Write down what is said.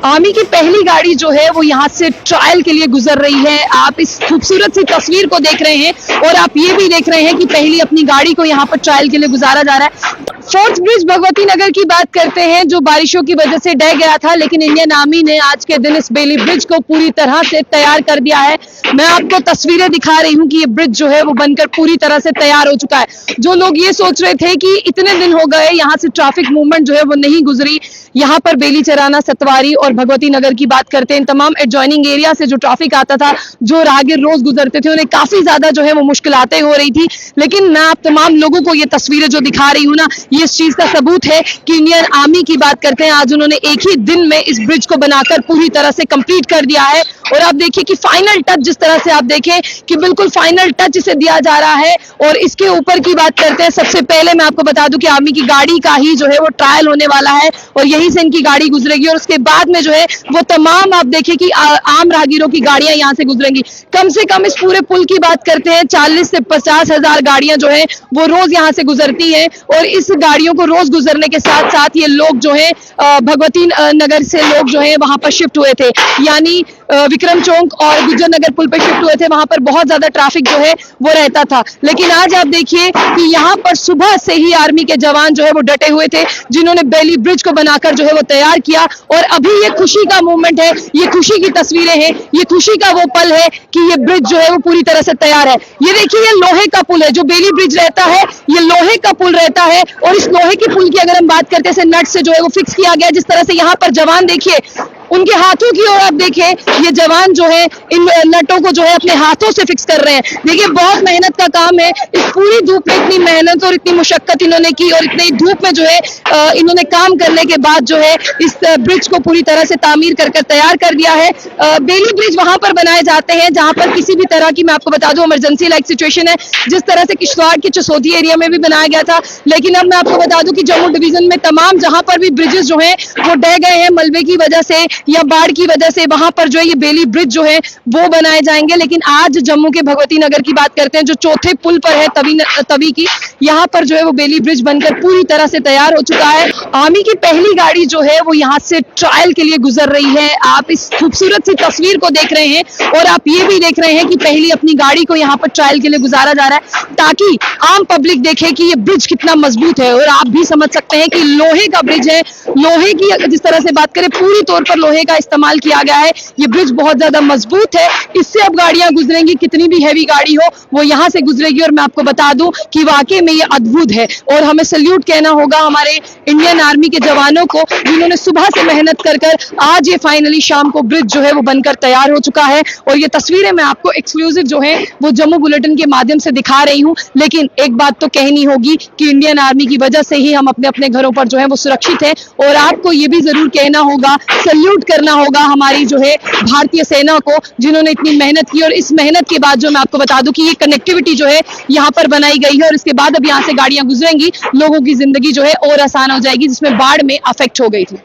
Army की पहली गाड़ी जो है वो यहाँ से ट्रायल के लिए गुजर रही है। आप इस खूबसूरत सी तस्वीर को देख रहे हैं और आप ये भी देख रहे हैं कि पहली अपनी गाड़ी को यहाँ पर ट्रायल के लिए गुजारा जा रहा है। फोर्ट ब्रिज भगवती नगर की बात करते हैं, जो बारिशों की वजह से ढह गया था, लेकिन इंडियन आर्मी ने आज के दिन इस बेली ब्रिज को पूरी तरह से तैयार कर दिया है। मैं आपको तस्वीरें दिखा रही हूँ कि ये ब्रिज जो है वो बनकर पूरी तरह से तैयार हो चुका है। जो लोग ये सोच रहे थे कि इतने दिन हो गए यहाँ से ट्रैफिक मूवमेंट जो है वो नहीं गुजरी, यहाँ पर बेली चराना, सतवारी और भगवती नगर की बात करते हैं, तमाम एडजॉइनिंग एरिया से जो ट्रैफिक आता था, जो राहगीर रोज गुजरते थे, उन्हें काफी ज्यादा जो है वो मुश्किलातें हो रही थी। लेकिन मैं आप तमाम लोगों को ये तस्वीरें जो दिखा रही हूँ ना, ये इस चीज का सबूत है कि इंडियन आर्मी की बात करते हैं, आज उन्होंने एक ही दिन में इस ब्रिज को बनाकर पूरी तरह से कंप्लीट कर दिया है। और आप देखिए कि फाइनल टच, जिस तरह से आप देखें कि बिल्कुल फाइनल टच इसे दिया जा रहा है। और इसके ऊपर की बात करते हैं, सबसे पहले मैं आपको बता दूं कि आर्मी की गाड़ी का ही जो है वो ट्रायल होने वाला है और यहीं से इनकी गाड़ी गुजरेगी। और उसके बाद में जो है वो तमाम आप देखिए कि आम राहगीरों की गाड़ियां यहां से गुजरेंगी। कम से कम इस पूरे पुल की बात करते हैं, 40 से 50 हजार गाड़ियां जो है वो रोज यहां से गुजरती हैं। और इस गाड़ियों को रोज गुजरने के साथ साथ ये लोग जो है भगवती नगर से लोग जो है वहां पर शिफ्ट हुए थे, यानी विक्रम चौक और गुज्जर नगर पुल पर शिफ्ट हुए थे। वहां पर बहुत ज्यादा ट्रैफिक जो है वो रहता था, लेकिन आज आप देखिए कि यहाँ पर सुबह से ही आर्मी के जवान जो है वो डटे हुए थे, जिन्होंने बेली ब्रिज को बनाकर जो है वो तैयार किया। और अभी ये खुशी का मूवमेंट है, ये खुशी की तस्वीरें हैं, ये खुशी का वो पल है कि ये ब्रिज जो है वो पूरी तरह से तैयार है। ये देखिए, ये लोहे का पुल है, जो बेली ब्रिज रहता है ये लोहे का पुल रहता है। और इस लोहे के पुल की अगर हम बात करते हैं, नट से जो है वो फिक्स किया गया। जिस तरह से यहाँ पर जवान देखिए, उनके हाथों की ओर आप देखें, ये जवान जो है इन नटों को जो है अपने हाथों से फिक्स कर रहे हैं। देखिए, बहुत मेहनत का काम है। इस पूरी धूप में इतनी मेहनत और इतनी मुशक्कत इन्होंने की और इतनी धूप में जो है इन्होंने काम करने के बाद जो है इस ब्रिज को पूरी तरह से तामीर कर तैयार कर दिया है। बेली ब्रिज वहां पर बनाए जाते हैं जहां पर किसी भी तरह की, मैं आपको बता दूं, इमरजेंसी लाइक सिचुएशन है। जिस तरह से किश्तवाड़ के चसोदी एरिया में भी बनाया गया था, लेकिन अब मैं आपको बता दूं कि जम्मू डिवीजन में तमाम जहां पर भी ब्रिजेस जो है वो ढह गए हैं मलबे की वजह से या बाढ़ की वजह से, वहां पर जो है ये बेली ब्रिज जो है वो बनाए जाएंगे। लेकिन आज जम्मू के भगवती नगर की बात करते हैं, जो चौथे पुल पर है तवी की, यहाँ पर जो है वो बेली ब्रिज बनकर पूरी तरह से तैयार हो चुका है। आर्मी की पहली गाड़ी जो है वो यहाँ से ट्रायल के लिए गुजर रही है। आप इस खूबसूरत सी तस्वीर को देख रहे हैं और आप ये भी देख रहे हैं कि पहली अपनी गाड़ी को यहाँ पर ट्रायल के लिए गुजारा जा रहा है, ताकि आम पब्लिक देखे कि ये ब्रिज कितना मजबूत है। और आप भी समझ सकते हैं कि लोहे का ब्रिज है, लोहे की जिस तरह से बात करें, पूरी तौर पर लोहे का इस्तेमाल किया गया है। ये ब्रिज बहुत ज्यादा मजबूत है, इससे अब गाड़ियां गुजरेंगी, कितनी भी हैवी गाड़ी हो वो यहाँ से गुजरेगी। और मैं आपको बता दूं कि वाकई में ये अद्भुत है और हमें सल्यूट कहना होगा हमारे इंडियन आर्मी के जवानों को, जिन्होंने सुबह से मेहनत कर आज ये फाइनली शाम को ब्रिज जो है वो बनकर तैयार हो चुका है। और ये तस्वीरें मैं आपको एक्सक्लूसिव जो है वो जम्मू बुलेटिन के माध्यम से दिखा रही हूँ। लेकिन एक बात तो कहनी होगी कि इंडियन आर्मी की वजह से ही हम अपने अपने घरों पर जो है वो सुरक्षित है। और आपको ये भी जरूर कहना होगा, सल्यूट करना होगा हमारी जो है भारतीय सेना को, जिन्होंने इतनी मेहनत की। और इस मेहनत के बाद जो मैं आपको बता दूं कि ये कनेक्टिविटी जो है यहाँ पर बनाई गई है और इसके बाद अब यहाँ से गाड़ियां गुजरेंगी, लोगों की जिंदगी जो है और आसान हो जाएगी, जिसमें बाढ़ में अफेक्ट हो गई थी।